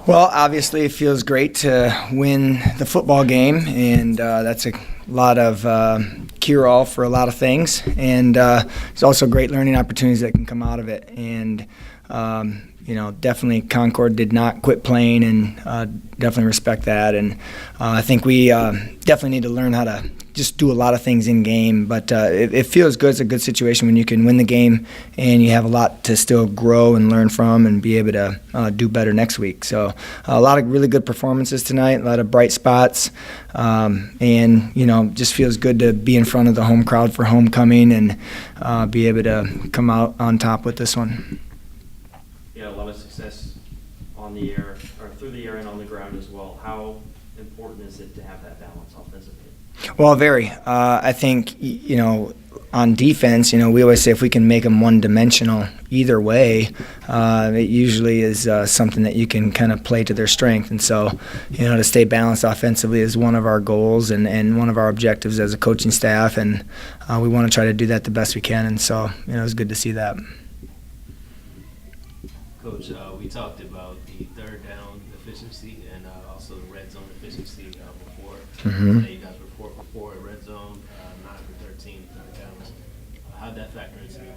Well, obviously it feels great to win the football game, and that's a lot of cure-all for a lot of things. And there's also great learning opportunities that can come out of it. And definitely Concord did not quit playing, and definitely respect that. And I think we definitely need to learn how to just do a lot of things in game, but it feels good. It's a good situation when you can win the game and you have a lot to still grow and learn from and be able to do better next week. So a lot of really good performances tonight, a lot of bright spots, and just feels good to be in front of the home crowd for homecoming and be able to come out on top with this one. Yeah, a lot of success on the air, or through the air and on the ground as well. How important is it to have that balance offensively? Well, very. I think, on defense, we always say if we can make them one-dimensional either way, it usually is something that you can kind of play to their strength. And so, to stay balanced offensively is one of our goals and one of our objectives as a coaching staff, and we want to try to do that the best we can. And so, it was good to see that. Coach, we talked about the third down efficiency and also the red zone efficiency before. Mm-hmm. You guys report before a red zone, 9 for 13 third downs. How'd that factor into it?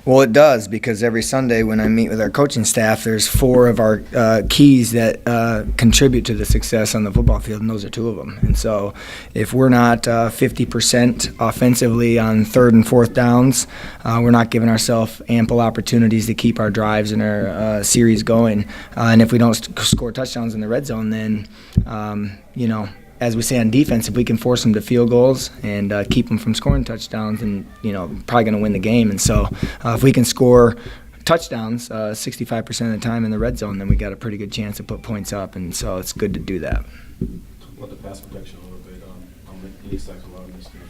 Well, it does, because every Sunday when I meet with our coaching staff, there's 4 of our keys that contribute to the success on the football field, and those are 2 of them. And so if we're not 50% offensively on third and fourth downs, we're not giving ourselves ample opportunities to keep our drives and our series going. And if we don't score touchdowns in the red zone, then, as we say on defense, if we can force them to field goals and keep them from scoring touchdowns, then probably going to win the game. And so, if we can score touchdowns 65% of the time in the red zone, then we got a pretty good chance to put points up. And so, it's good to do that. What the pass protection a little bit on the east side a lot of this game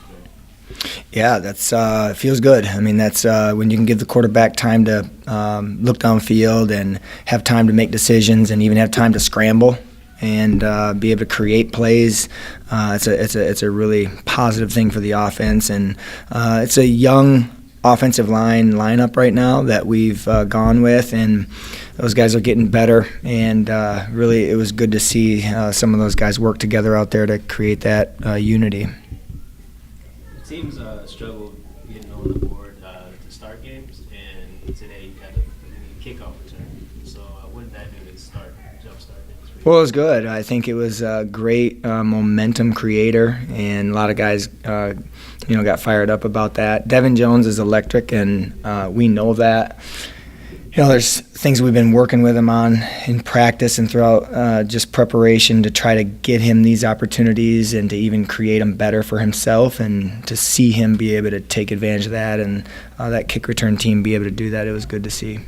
today. Yeah, that's it feels good. I mean, that's when you can give the quarterback time to look downfield and have time to make decisions and even have time to scramble and be able to create plays. It's a really positive thing for the offense, and it's a young offensive lineup right now that we've gone with, and those guys are getting better, and really it was good to see some of those guys work together out there to create that unity. Teams struggled getting on the board to start games, and today you got a kickoff return. So what did that do to jumpstart things? Well, it was good. I think it was a great momentum creator, and a lot of guys, got fired up about that. Devin Jones is electric, and we know that. There's things we've been working with him on in practice and throughout just preparation to try to get him these opportunities and to even create them better for himself, and to see him be able to take advantage of that and that kick return team be able to do that. It was good to see.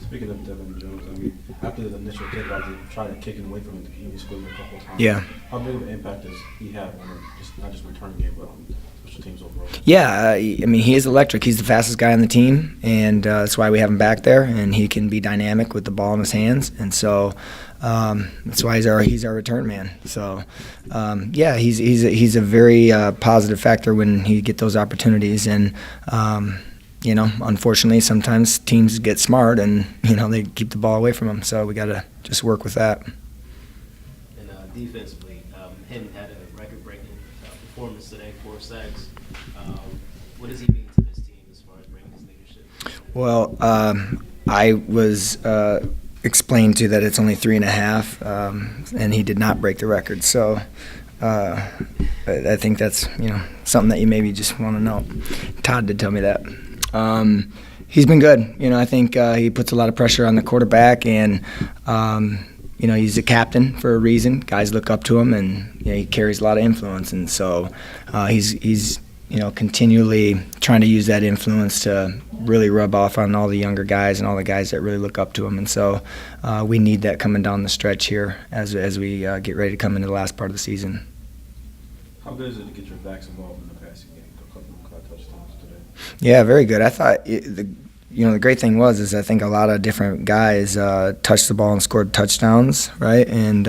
Speaking of Devin Jones, after the initial kickoff, they tried to kick him away from him. He scored a couple of times. Yeah. How big of an impact does he have on not just returning game, but on special teams overall? Yeah, he is electric. He's the fastest guy on the team, and that's why we have him back there, and he can be dynamic with the ball in his hands, and so that's why he's our return man. So, he's a very positive factor when he get those opportunities, and unfortunately, sometimes teams get smart and they keep the ball away from them. So we got to just work with that. And defensively, Hinton had a record-breaking performance today, 4 sacks. What does he mean to this team as far as bringing his leadership? Well, I was explained to that it's only 3.5, and he did not break the record. So I think that's something that you maybe just want to know. Todd did tell me that. He's been good. I think he puts a lot of pressure on the quarterback, and he's a captain for a reason. Guys look up to him, and he carries a lot of influence, and so he's continually trying to use that influence to really rub off on all the younger guys and all the guys that really look up to him. And so we need that coming down the stretch here as we get ready to come into the last part of the season. How good is it to get your backs involved in the passing game? A couple of touchdowns today. Yeah, very good. I thought the great thing is I think a lot of different guys touched the ball and scored touchdowns, right? And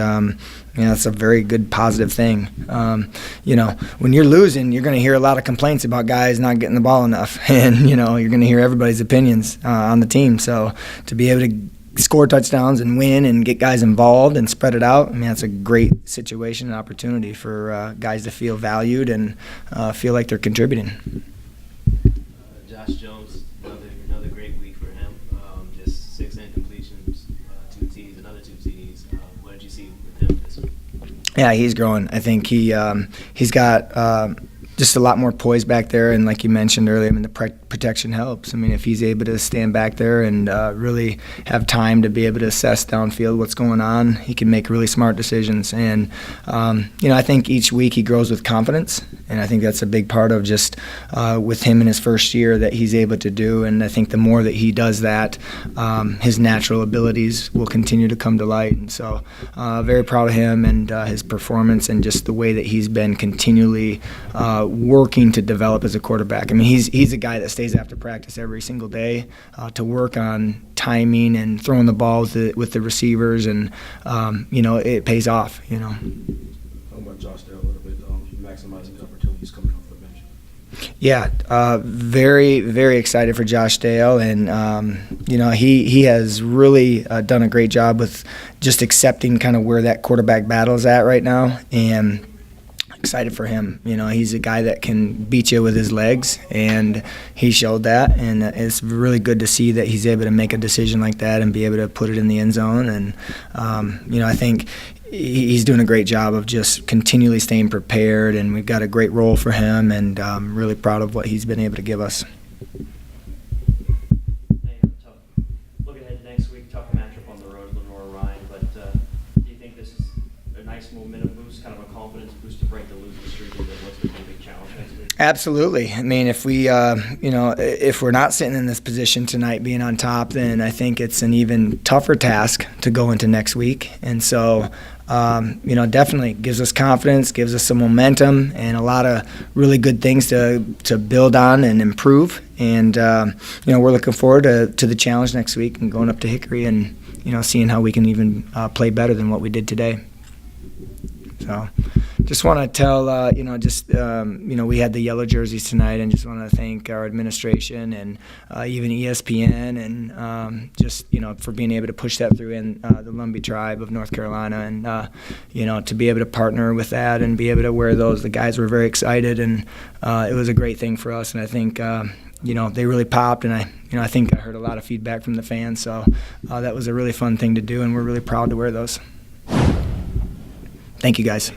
that's a very good positive thing. When you're losing, you're going to hear a lot of complaints about guys not getting the ball enough, and you're going to hear everybody's opinions on the team. So to be able to score touchdowns and win and get guys involved and spread it out. I mean, that's a great situation and opportunity for guys to feel valued and feel like they're contributing. Josh Jones, another great week for him. Just 6 incompletions, 2 TDs, another 2 TDs. What did you see with him this week? Yeah, he's growing. I think he's got just a lot more poise back there, and like you mentioned earlier, I mean, the protection helps. I mean, if he's able to stand back there and really have time to be able to assess downfield what's going on, he can make really smart decisions. And I think each week he grows with confidence, and I think that's a big part of just with him in his first year that he's able to do. And I think the more that he does that, his natural abilities will continue to come to light. And so, very proud of him and his performance and just the way that he's been continually working to develop as a quarterback. I mean, he's a guy that stays after practice every single day to work on timing and throwing the ball with the receivers, and it pays off. Talk about Josh there a little bit, maximizing the opportunities coming off the bench. Yeah, very, very excited for Josh Dale, and he has really done a great job with just accepting kind of where that quarterback battle is at right now, and excited for him. He's a guy that can beat you with his legs, and he showed that, and it's really good to see that he's able to make a decision like that and be able to put it in the end zone. And I think he's doing a great job of just continually staying prepared, and we've got a great role for him, and I'm really proud of what he's been able to give us. Looking ahead to next week, tough matchup on the road, Lenore Ryan, but do you think this is a nice momentum boost, kind of a confidence boost to break the losing streak and what's going to be a big challenge next week? Absolutely. I mean, if we, if we're not sitting in this position tonight, being on top, then I think it's an even tougher task to go into next week. And so, definitely gives us confidence, gives us some momentum, and a lot of really good things to build on and improve. And we're looking forward to the challenge next week and going up to Hickory and seeing how we can even play better than what we did today. So just want to tell, we had the yellow jerseys tonight, and just want to thank our administration and even ESPN and for being able to push that through in the Lumbee tribe of North Carolina, and, to be able to partner with that and be able to wear those. The guys were very excited, and it was a great thing for us, and I think they really popped, and I think I heard a lot of feedback from the fans, so that was a really fun thing to do, and we're really proud to wear those. Thank you, guys.